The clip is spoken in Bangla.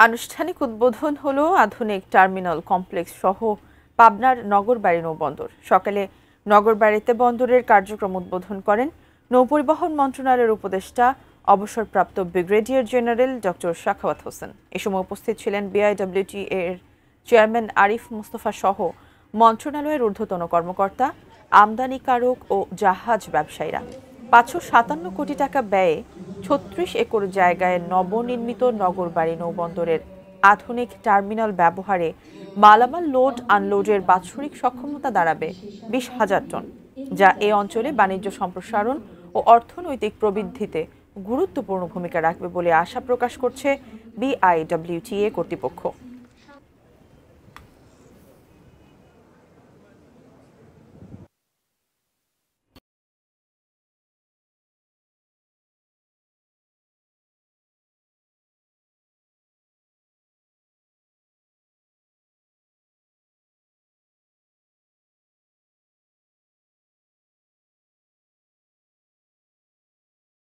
আনুষ্ঠানিক উদ্বোধন হলো আধুনিক টার্মিনাল কমপ্লেক্স সহ পাবনার নগরবাড়ি নৌবন্দর। সকালে নগরবাড়িতে বন্দরের কার্যক্রম উদ্বোধন করেন নৌপরিবহন মন্ত্রণালয়ের উপদেষ্টা অবসরপ্রাপ্ত brigadier general doctor Sakhawat Hossain. এ সময় উপস্থিত ছিলেন বিআইডব্লিউটিএ এর চেয়ারম্যান আরিফ মুস্তফা সহ মন্ত্রণালয়ের ঊর্ধ্বতন কর্মকর্তা, আমদানিকারক ও জাহাজ ব্যবসায়ীরা। ৫৫৭ কোটি টাকা ব্যয়ে ৩৬ একর জায়গায় নবনির্মিত নগরবাড়ি নৌবন্দরের আধুনিক টার্মিনাল ব্যবহারে মালামাল লোড আনলোডের বাৎসরিক সক্ষমতা দাঁড়াবে ২০,০০০ টন, যা এ অঞ্চলে বাণিজ্য সম্প্রসারণ ও অর্থনৈতিক প্রবৃদ্ধিতে গুরুত্বপূর্ণ ভূমিকা রাখবে বলে আশা প্রকাশ করছে বিআইডব্লিউটিএ কর্তৃপক্ষ।